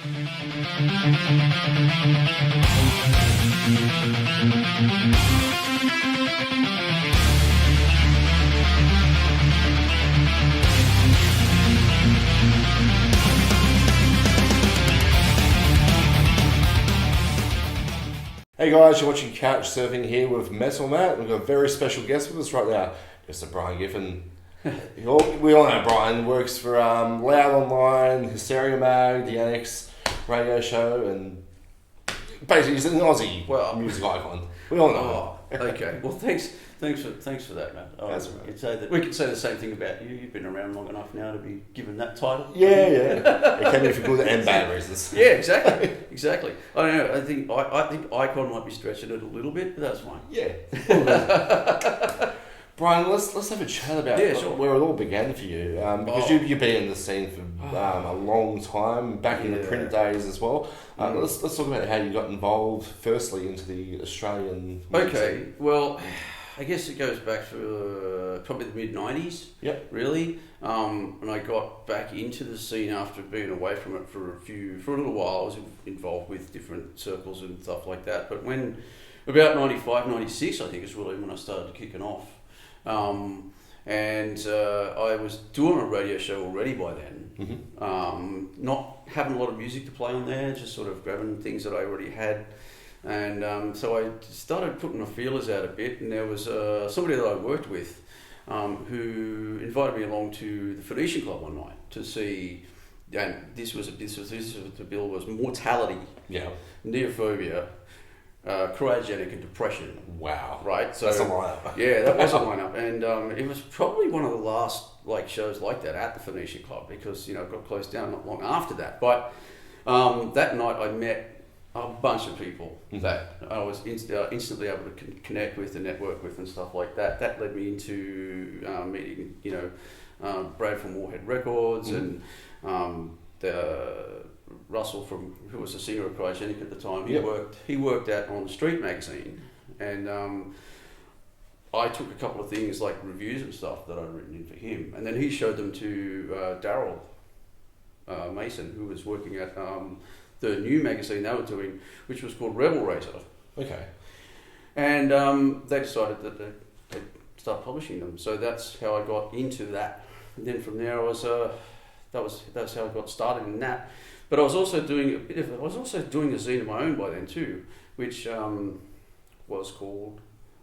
Hey guys, you're watching Couch Surfing here with Metal Matt. We've got a very special guest with us right now, Mr. Brian Giffen. We all know Brian works for Loud Online, Hysteria Mag, the Annex radio show, and basically he's an Aussie music icon. We all know. Okay. Well, thanks for that, Matt. That's right. We could say the same thing about you. You've been around long enough now to be given that title. Yeah. It can be for good and bad reasons. Yeah, exactly. I don't know. I think icon might be stretching it a little bit, but that's fine. Yeah. Brian, let's have a chat about where it all began for you, because you've been in the scene for a long time, back in the print days as well. Let's talk about how you got involved firstly into the Australian music. Okay, well, I guess it goes back to probably the mid-90s, really. And I got back into the scene after being away from it for a little while. I was involved with different circles and stuff like that. But when, about 95, 96, I think is really when I started kicking off. And I was doing a radio show already by then, not having a lot of music to play on there, just sort of grabbing things that I already had. And so I started putting my feelers out a bit, and there was somebody that I worked with who invited me along to the Phoenician Club one night to see, and this was the bill was mortality, neophobia, cryogenic and depression. Wow. Right? So that's a lineup. Yeah, that was a lineup. And it was probably one of the last shows like that at the Phoenician Club, because it got closed down not long after that. But that night I met a bunch of people that I was instantly able to connect with and network with and stuff like that. That led me into meeting, Brad from Warhead Records and Russell who was the singer of Cryogenic at the time. He worked out on the Street magazine, and I took a couple of things like reviews and stuff that I'd written in for him, and then he showed them to Daryl Mason, who was working at the new magazine they were doing, which was called Rebel Razor. Okay. And they decided that they'd start publishing them. So that's how I got into that. And then from there, that's how I got started in that. But I was also doing a zine of my own by then too, which was called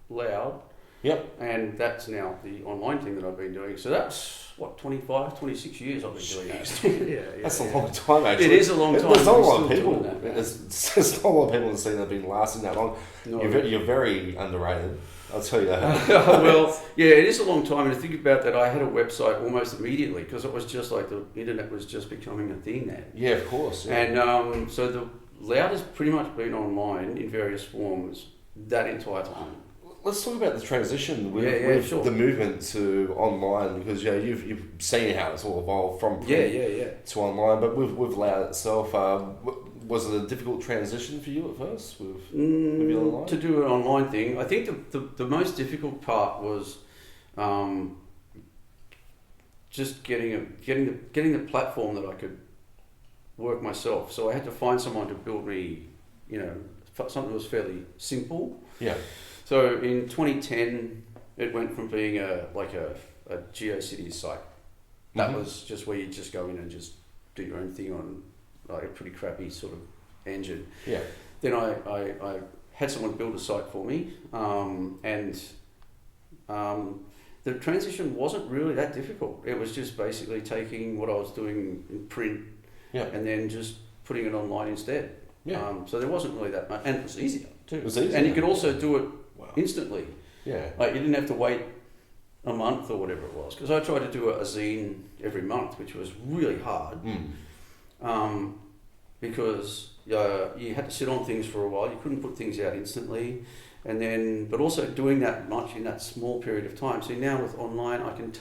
Loud. Yep. And that's now the online thing that I've been doing. So that's 26 years I've been doing that. That's a long time, actually. It is a long time. There's not a lot of people. There's not a lot of people in the scene that have been lasting that long. No. You're very underrated, I'll tell you that. Well, yeah, it is a long time. And to think about that, I had a website almost immediately, because it was just like the internet was just becoming a thing then. Yeah, of course. Yeah. And so the Loud has pretty much been online in various forms that entire time. Let's talk about the transition with the movement to online, because you've seen how it's all evolved from print to online. But with Loud itself, was it a difficult transition for you at first with online? To do an online thing, I think the most difficult part was just getting the platform that I could work myself. So I had to find someone to build me, something that was fairly simple. Yeah. So in 2010, it went from being a GeoCities site. That was just where you just go in and just do your own thing on like a pretty crappy sort of engine. Yeah. Then I had someone build a site for me, and the transition wasn't really that difficult. It was just basically taking what I was doing in print and then just putting it online instead. Yeah. So there wasn't really that much, and it was easier too. It was easier. And you could also do it instantly. Yeah. Like you didn't have to wait a month or whatever it was, because I tried to do a zine every month, which was really hard. Because you had to sit on things for a while. You couldn't put things out instantly, and then but also doing that much in that small period of time. So now with online, I can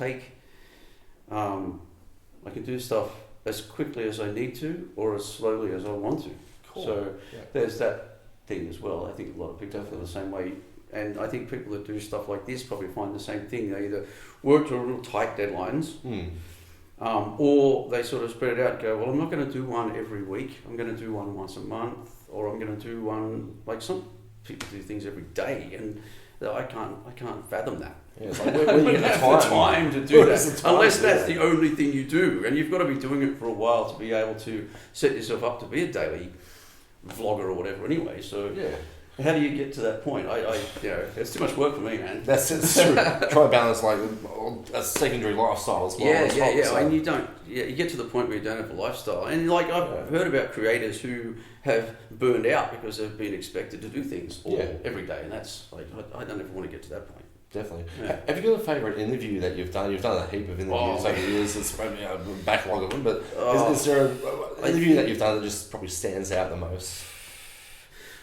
do stuff as quickly as I need to or as slowly as I want to. Cool. So there's that thing as well. I think a lot of people feel the same way. And I think people that do stuff like this probably find the same thing. They either work to real tight deadlines, Or they sort of spread it out and go, well, I'm not going to do one every week. I'm going to do one once a month, or I'm going to do one, like some people do things every day, and I can't fathom that. Yeah, it's like, where you get the time to do that, unless that's yeah. the only thing you do, and you've got to be doing it for a while to be able to set yourself up to be a daily vlogger or whatever. Anyway, so Yeah. how do you get to that point? It's too much work for me, man. That's true. Try to balance like a secondary lifestyle as well. Yeah. So. And you get to the point where you don't have a lifestyle. And like I've heard about creators who have burned out because they've been expected to do things every day, and that's like I don't ever want to get to that point. Definitely. Yeah. Have you got a favourite interview that you've done? You've done a heap of interviews over the years. It's probably a backlog of them, but is there an interview that you've done that just probably stands out the most?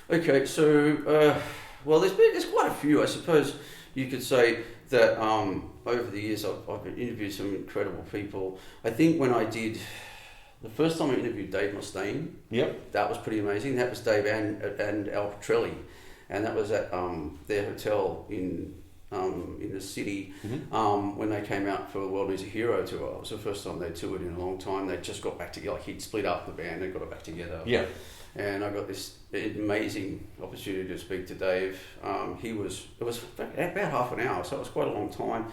Okay, so well, there's quite a few. I suppose you could say that over the years I've interviewed some incredible people. I think when I did the first time I interviewed Dave Mustaine, that was pretty amazing. That was Dave and Al Petrelli, and that was at their hotel in the city when they came out for the World Needs a Hero tour. It was the first time they toured in a long time. They just got back together. Like he'd split up the band and got it back together. Yeah. And I got this amazing opportunity to speak to Dave. It was about half an hour, so it was quite a long time.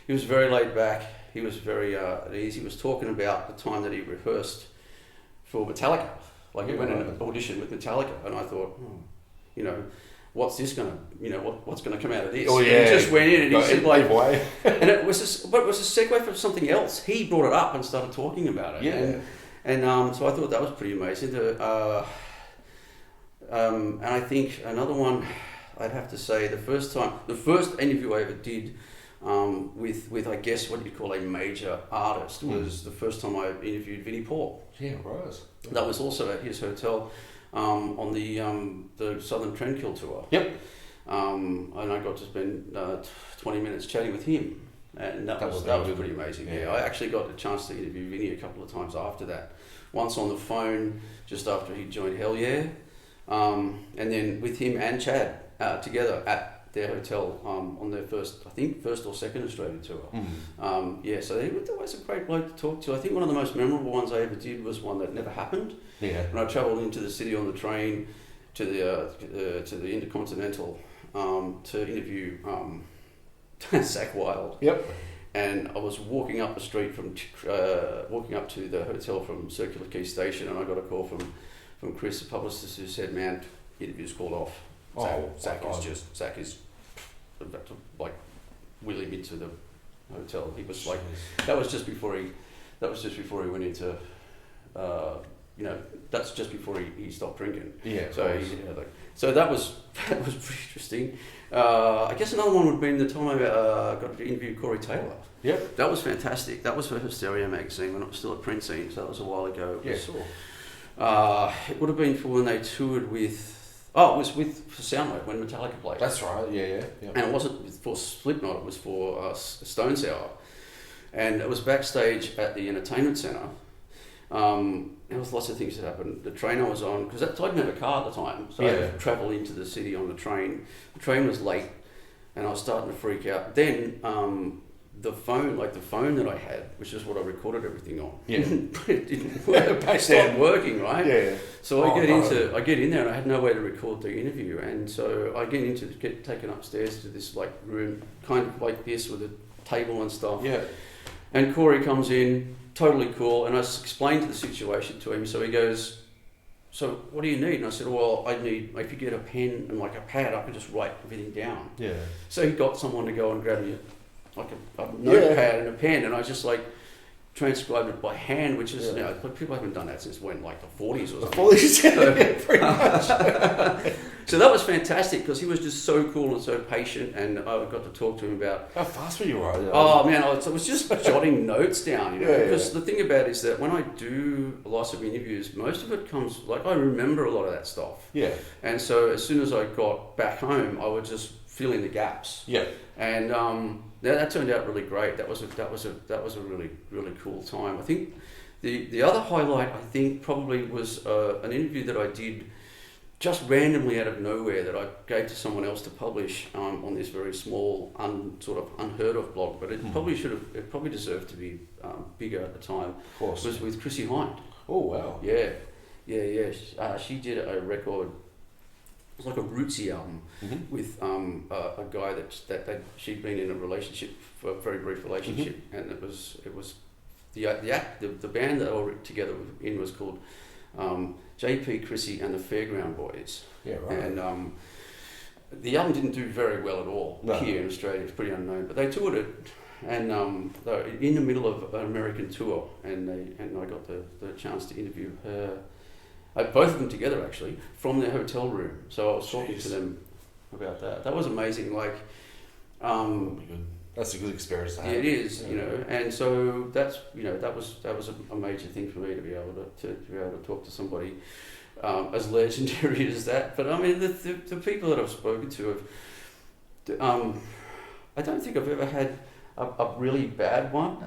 He was very laid back. He was very at ease. He was talking about the time that he rehearsed for Metallica. Like he went in an audition with Metallica, and I thought, what's this gonna, what's gonna come out of this? Oh yeah. And he just went in and he said like, and it was a segue from something else. He brought it up and started talking about it. Yeah. And so I thought that was pretty amazing. And I think another one, I'd have to say, the first interview I ever did with I guess what you call a major artist was the first time I interviewed Vinnie Paul. Yeah, right. Yeah. That was also at his hotel on the Southern Trendkill tour. Yep. And I got to spend 20 minutes chatting with him. And that was pretty amazing. Yeah, I actually got a chance to interview Vinny a couple of times after that. Once on the phone, just after he joined Hell Yeah, and then with him and Chad together at their hotel on their first or second Australian tour. So he was always a great bloke to talk to. I think one of the most memorable ones I ever did was one that never happened. Yeah. When I travelled into the city on the train to the Intercontinental to interview Zach Wilde. Yep. And I was walking up the street walking up to the hotel from Circular Quay Station, and I got a call from Chris, the publicist, who said, "Man, interview's called off. Zach is about to like wheel him into the hotel." He was like, that was just before he went into, that's just before he stopped drinking. Yeah. So that was pretty interesting. I guess another one would have been the time I got to interview Corey Taylor. Yep. That was fantastic. That was for Hysteria magazine when I was still at print scene, so that was a while ago. It would have been for when they toured with... it was for Soundwave, when Metallica played. That's right, yeah. And it wasn't for Slipknot, it was for Stone Sour. And it was backstage at the Entertainment Centre. There was lots of things that happened. The train I was on, because I didn't have a car at the time, so I had to travel into the city on the train. The train was late, and I was starting to freak out. Then the phone that I had, which is what I recorded everything on, it didn't work. It stopped working, right? Yeah. So I get in there, and I had no way to record the interview, and so I get taken upstairs to this like room, kind of like this with a table and stuff. Yeah. And Corey comes in. Totally cool, and I explained the situation to him. So he goes, "So what do you need?" And I said, "Well, I need, if you get a pen and like a pad, I can just write everything down." Yeah. So he got someone to go and grab me a notepad and a pen, and I just like transcribed it by hand, which is people haven't done that since when, like the 40s or something. The 40s, pretty much. So that was fantastic because he was just so cool and so patient, and I got to talk to him about how fast were you writing? Oh man, I was just jotting notes down, because the thing about it is that when I do lots of interviews, most of it comes like I remember a lot of that stuff. Yeah. And so as soon as I got back home, I would just fill in the gaps. Yeah. And that turned out really great. That was a really, really cool time. I think the other highlight probably was an interview that I did just randomly out of nowhere that I gave to someone else to publish on this very small, sort of unheard of blog, but it probably deserved to be bigger at the time. Of course. Was with Chrissy Hind. Oh wow. Yeah. She did a record. It was like a rootsy album with a guy that she'd been in a relationship for a very brief relationship, and it was the band that they were together in was called JP, Chrissy and the Fairground Boys. Yeah, right. And the album didn't do very well at all here in Australia. It's pretty unknown, but they toured it, and they were in the middle of an American tour, and I got the chance to interview her. Both of them together actually from their hotel room. So I was talking to them about that. That was amazing. Like, that's a good experience to have. Yeah, it is, and so that's that was a major thing for me to be able to talk to somebody as legendary as that. But I mean, the people that I've spoken to have, I don't think I've ever had a really bad one.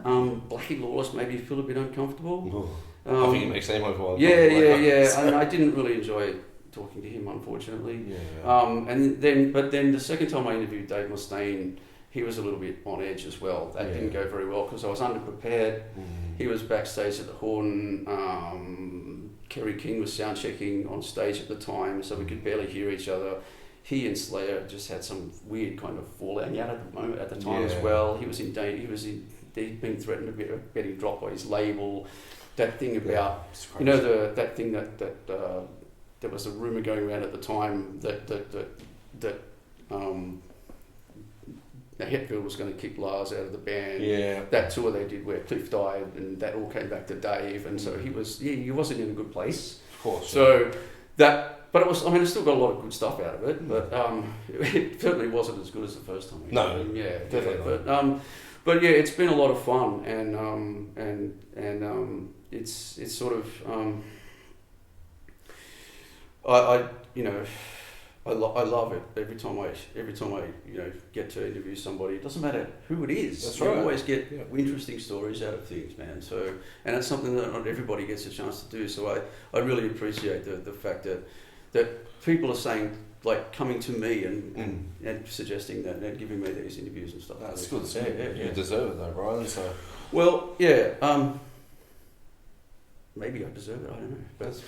Blackie Lawless made me feel a bit uncomfortable. I think it makes anyone feel uncomfortable. Yeah. I didn't really enjoy talking to him, unfortunately. Yeah. But then the second time I interviewed Dave Mustaine, he was a little bit on edge as well. That didn't go very well because I was underprepared. He was backstage at the Horton. Kerry King was sound checking on stage at the time, so we could barely hear each other. He and Slayer just had some weird kind of falling out at the time as well. He was in danger. He'd been threatened of getting dropped by his label. That thing about that thing that there was a rumor going around at the time that Hetfield was going to kick Lars out of the band. Yeah. That tour they did where Cliff died, and that all came back to Dave, and so he wasn't in a good place. Of course. So but it was. I mean, I still got a lot of good stuff out of it, but it certainly wasn't as good as the first time. No. Yeah, definitely not. But yeah, it's been a lot of fun, and it's sort of I love it every time I get to interview somebody. It doesn't matter who it is. That's right. You always get interesting stories out of things, man. So, and it's something that not everybody gets a chance to do. So I really appreciate the fact that people are saying, like, coming to me and suggesting that and giving me these interviews and stuff. That's good. You deserve it though, Brian. So well, yeah. Maybe I deserve it, I don't know. But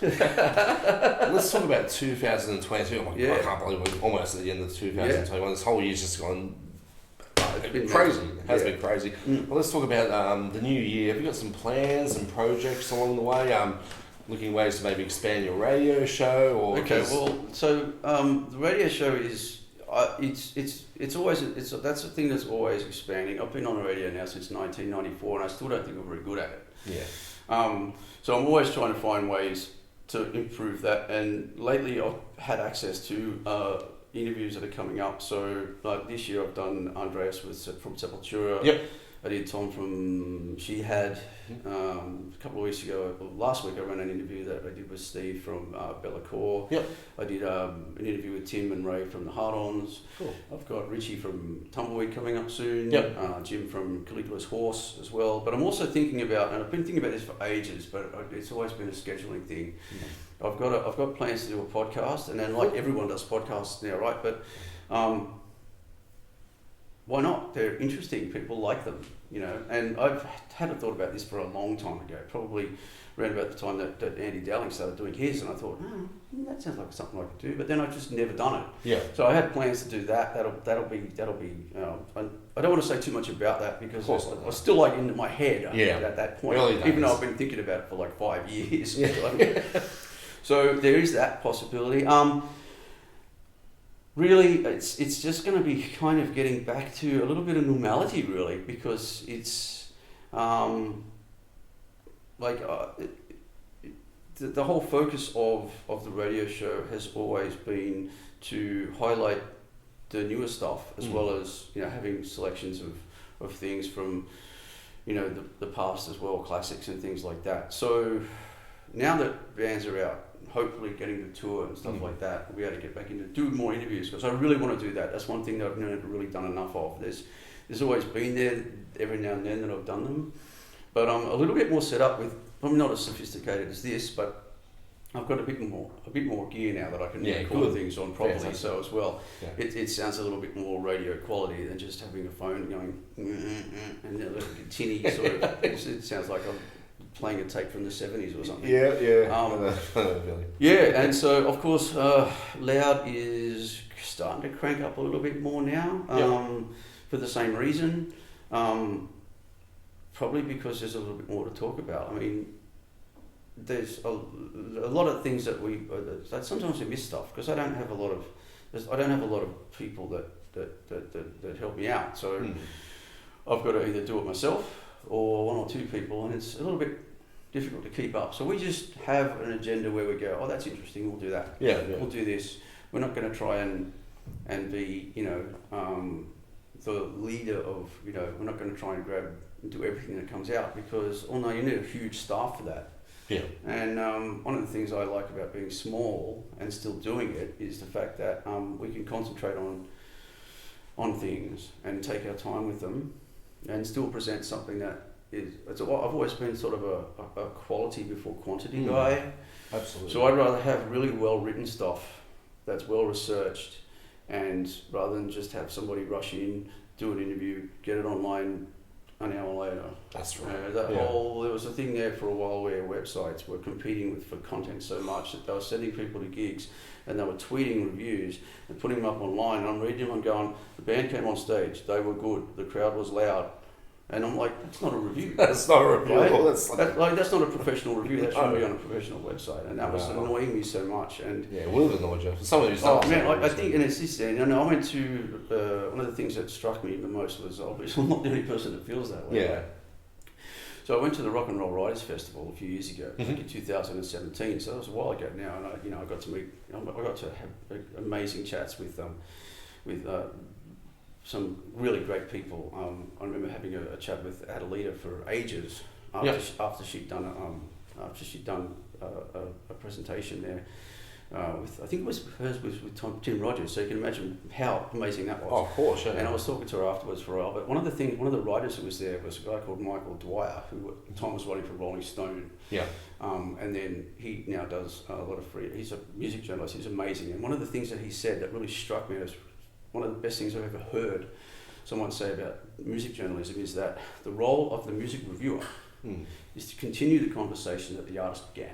let's talk about 2022. Oh my God, I can't believe we're almost at the end of 2021. This whole year's just gone crazy. It has been crazy. Well, let's talk about the new year. Have you got some plans and projects along the way? Looking ways to maybe expand your radio show? Or so the radio show is it's always that's a thing that's always expanding. I've been on the radio now since 1994, and I still don't think I'm very good at it. Yeah. So I'm always trying to find ways to improve that, and lately I've had access to interviews that are coming up. So like this year I've done Andreas from Sepultura. Yep. I did Tom from She Had. A couple of weeks ago, last week I ran an interview that I did with Steve from Bellacore. Yep. I did an interview with Tim and Ray from the Hard-Ons. Cool. I've got Richie from Tumbleweed coming up soon. Yep. Jim from Caligula's Horse as well. But I'm also thinking about, and I've been thinking about this for ages, but it's always been a scheduling thing. I've got plans to do a podcast, and then like everyone does podcasts now, right? But why not? They're interesting. People like them, And I've had a thought about this for a long time ago, probably around about the time that Andy Dowling started doing his, and I thought, that sounds like something I could do. But then I've just never done it. Yeah. So I had plans to do that. That'll be. I don't want to say too much about that because I was still like in my head at that point, even though I've been thinking about it for like 5 years. Yeah. So there is that possibility. Really, it's just going to be kind of getting back to a little bit of normality, really, because it's the whole focus of the radio show has always been to highlight the newer stuff as well as having selections of things from the past as well, classics and things like that. So now that bands are out, hopefully getting to tour and stuff like that, we'll be able to get back into do more interviews, because I really want to do that. That's one thing that I've never really done enough of. There's always been there every now and then that I've done them, but I'm a little bit more set up with, I'm not as sophisticated as this, but I've got a bit more gear now that I can record good. things on properly. Fantastic. So as well, Yeah. it sounds a little bit more radio quality than just having a phone going and a little bit tinny sort of. It sounds like I'm playing a tape from the 70s or something. Yeah. Yeah, and so of course, Loud is starting to crank up a little bit more now. For the same reason, probably because there's a little bit more to talk about. I mean, there's a lot of things that that sometimes we miss stuff because I don't have a lot of people that help me out. So I've got to either do it myself or one or two people, and it's a little bit difficult to keep up. So we just have an agenda where we go, oh, that's interesting, we'll do that. Yeah. We'll do this. We're not going to try and be, the leader of, we're not going to try and grab and do everything that comes out because, you need a huge staff for that. Yeah. And one of the things I like about being small and still doing it is the fact that we can concentrate on things and take our time with them and still present something that I've always been sort of a quality before quantity guy. Absolutely. So I'd rather have really well written stuff that's well researched, and rather than just have somebody rush in, do an interview, get it online an hour later. That's right. There was a thing there for a while where websites were competing for content so much that they were sending people to gigs and they were tweeting reviews and putting them up online, and I'm reading them and going, the band came on stage, they were good, the crowd was loud. And I'm like, that's not a review. That's not a review. Right? That's that's not a professional review. That shouldn't be on a professional website. And that was annoying me so much. And it will have annoyed you. Some of you I think, and it's this thing. And I went to one of the things that struck me the most was obviously I'm not the only person that feels that way. Yeah. Right? So I went to the Rock and Roll Writers Festival a few years ago, like in 2017. So that was a while ago now, and I got to have amazing chats with some really great people. I remember having a chat with Adelita for ages after she'd done a presentation there. I think it was hers was with Tim Rogers, so you can imagine how amazing that was. Oh, of course, yeah. And I was talking to her afterwards for a while. But one of the writers who was there was a guy called Michael Dwyer, who at the time was writing for Rolling Stone. Yeah. And then he now does a lot of he's a music journalist. He's amazing. And one of the things that he said that really struck me as one of the best things I've ever heard someone say about music journalism is that the role of the music reviewer is to continue the conversation that the artist began.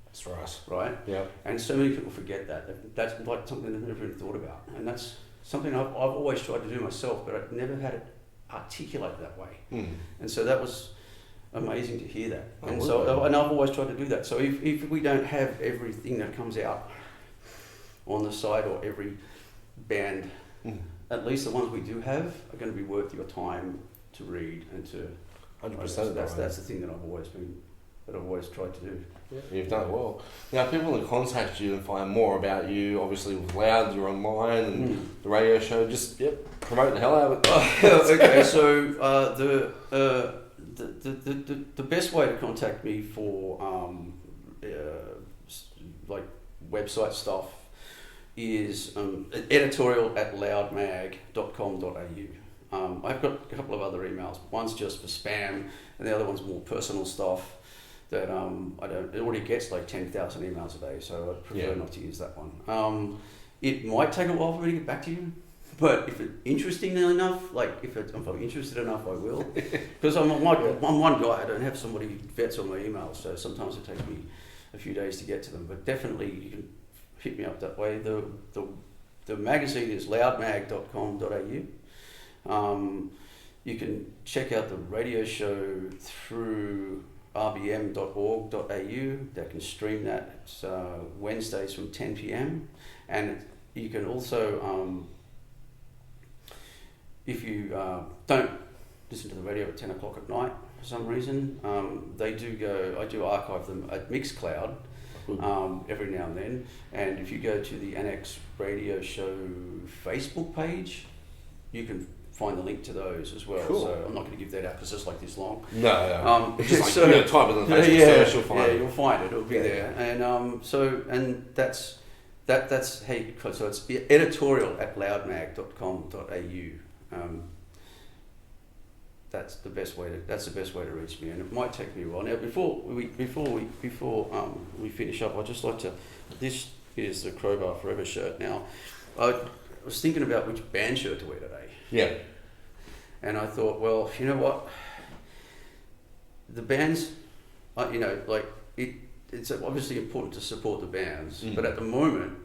That's right. Right? Yeah. And so many people forget that. That's like something they've never even thought about. And that's something I've always tried to do myself, but I've never had it articulate that way. And so that was amazing to hear that. And I've always tried to do that. So if we don't have everything that comes out on the site or every band, at least the ones we do have are going to be worth your time to read and to 100%. That's the thing that I've always tried to do. Yeah, you've done it well. Now, people want to contact you and find more about you. Obviously, with Loud, you're online and the radio show. Just promote the hell out of it. Okay, so the best way to contact me for like website stuff is editorial@loudmag.com.au. I've got a couple of other emails. One's just for spam, and the other one's more personal stuff that it already gets like 10,000 emails a day, so I'd prefer not to use that one. It might take a while for me to get back to you, but if it's interesting enough, if I'm interested enough, I will. Because I'm one guy, I don't have somebody who vets all my emails, so sometimes it takes me a few days to get to them, but definitely you can hit me up that way. The magazine is loudmag.com.au. You can check out the radio show through rbm.org.au. They can stream that. It's Wednesdays from 10 p.m. And you can also, if you don't listen to the radio at 10 o'clock at night for some reason, I do archive them at Mixcloud. Every now and then, and if you go to the Annex Radio Show Facebook page, you can find the link to those as well. Cool. So I'm not going to give that out because it's like this long. No. It's just like type it in the Facebook search, you'll find it. You'll find it. It'll be there. And that's hey. So it's editorial@loudmag.com.au. that's the best way to reach me, and it might take me a while. Now, before we finish up, I'd just like to. This is the Crowbar Forever shirt. Now, I was thinking about which band shirt to wear today. Yeah. And I thought, well, you know what? The bands, it's obviously important to support the bands, but at the moment,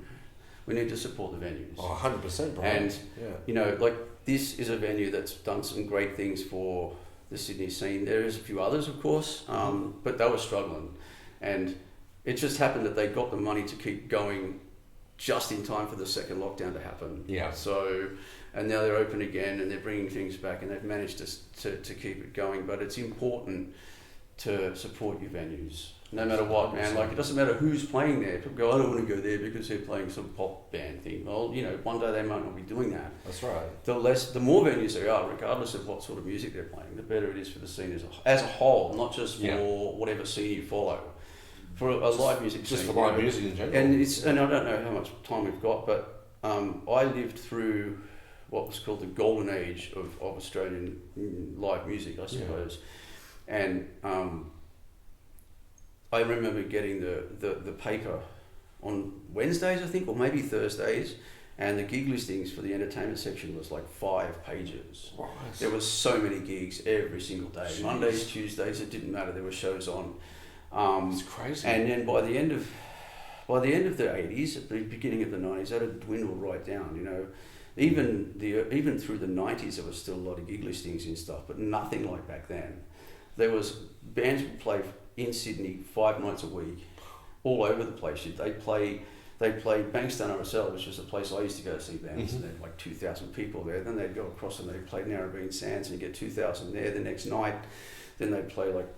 we need to support the venues. Oh, 100%, bro. And, this is a venue that's done some great things for the Sydney scene. There is a few others, of course, but they were struggling. And it just happened that they got the money to keep going just in time for the second lockdown to happen. Yeah. So, and now they're open again and they're bringing things back and they've managed to keep it going. But it's important to support your venues, no matter what, man. Like, it doesn't matter who's playing there. People go, I don't want to go there because they're playing some pop band thing. Well, one day they might not be doing that. That's right. The more venues there are, regardless of what sort of music they're playing, the better it is for the scene as a whole, not just for whatever scene you follow. For a live music scene. Just for live music in general. And I don't know how much time we've got, but I lived through what was called the golden age of Australian live music, I suppose. Yeah. And I remember getting the paper on Wednesdays, I think, or maybe Thursdays, and the gig listings for the entertainment section was like 5 pages. Right. There was so many gigs every single day. Jeez. Mondays, Tuesdays, it didn't matter. There were shows on. It's crazy. And then by the end of the 80s, at the beginning of the 90s, that had dwindled right down. Even through the 90s, there was still a lot of gig listings and stuff, but nothing like back then. There was bands would play in Sydney 5 nights a week, all over the place. They played Bankstown RSL, which was the place I used to go to see bands, and they had like 2,000 people there. Then they'd go across and they'd play Narrabeen Sands and you get 2,000 there the next night. Then they'd play like,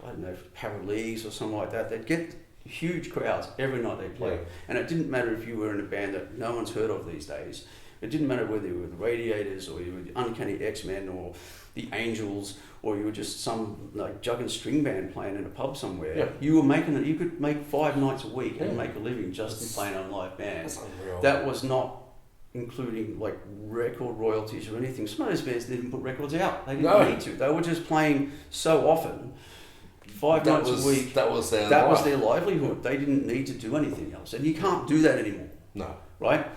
I don't know, Paraleagues or something like that. They'd get huge crowds every night they played. Yeah. And it didn't matter if you were in a band that no one's heard of these days. It didn't matter whether you were the Radiators or you were the Uncanny X-Men or the Angels or you were just some like jug and string band playing in a pub somewhere. Yeah. You were making it. You could make 5 nights a week and make a living just in playing on live bands. That's unreal. That was not including like record royalties or anything. Some of those bands didn't put records out. They didn't need to. They were just playing so often. 5 nights a week. That was their livelihood. They didn't need to do anything else, and you can't do that anymore. No. Right.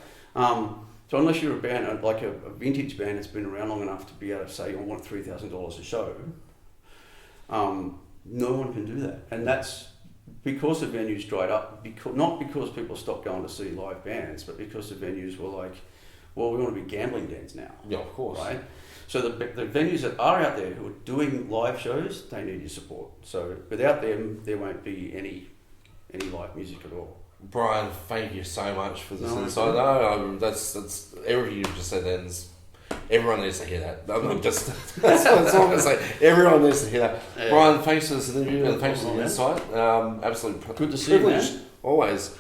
So unless you're a band like a vintage band that's been around long enough to be able to say I want $3,000 a show, no one can do that, and that's because the venues dried up. Not because people stopped going to see live bands, but because the venues were like, well, we want to be gambling dens now. Yeah, of course. Right. So the venues that are out there who are doing live shows, they need your support. So without them, there won't be any live music at all. Brian, thank you so much for this insight. No, that's everything you've just said. Then everyone needs to hear that. That's all I'm going to say. Everyone needs to hear that. Yeah. Brian, thanks for this interview and thanks for the insight. Absolutely good to see you, man. Always.